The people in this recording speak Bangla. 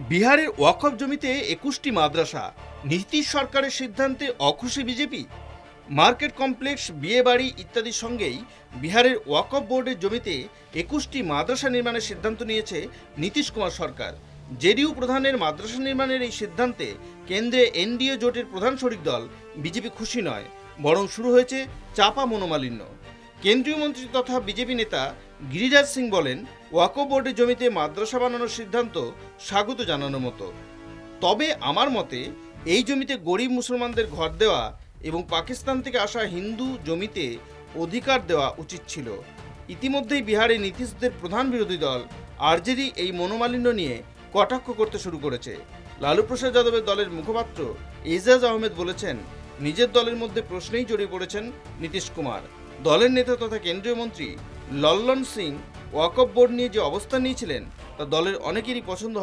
বিহারের ওয়াকফ জমিতে ২১টি মাদ্রাসা, নীতিশ সরকারের সিদ্ধান্তে অখুশি বিজেপি। মার্কেট কমপ্লেক্স, বিয়ে বাড়ি ইত্যাদির সঙ্গেই বিহারের ওয়াকফ বোর্ডের জমিতে ২১টি মাদ্রাসা নির্মাণের সিদ্ধান্ত নিয়েছে নীতিশ কুমার সরকার। জেডিইউ প্রধানের মাদ্রাসা নির্মাণের এই সিদ্ধান্তে কেন্দ্রে এনডিএ জোটের প্রধান শরিক দল বিজেপি খুশি নয়, বরং শুরু হয়েছে চাপা মনোমালিন্য। কেন্দ্রীয় মন্ত্রী তথা বিজেপি নেতা গিরিরাজ সিং বলেন, ওয়াকফ বোর্ডের জমিতে মাদ্রাসা বানানোর সিদ্ধান্ত স্বাগত জানানোর মতো। তবে আমার মতে এই জমিতে গরিব মুসলমানদের ঘর দেওয়া এবং পাকিস্তান থেকে আসা হিন্দু জমিতে অধিকার দেওয়া উচিত ছিল। ইতিমধ্যেই বিহারে নীতিশদের প্রধান বিরোধী দল আরজেডি এই মনোমালিন্য নিয়ে কটাক্ষ করতে শুরু করেছে। লালু প্রসাদ যাদবের দলের মুখপাত্র এজাজ আহমেদ বলেছেন, নিজের দলের মধ্যে প্রশ্নেই জড়িয়ে পড়েছেন নীতিশ কুমার। দলের নেতা তথা কেন্দ্রীয় মন্ত্রী লল্লন সিং ওয়াকফ বোর্ড নিয়ে যে অবস্থান নিয়েছিলেন তা দলের অনেকেরই পছন্দ হয়।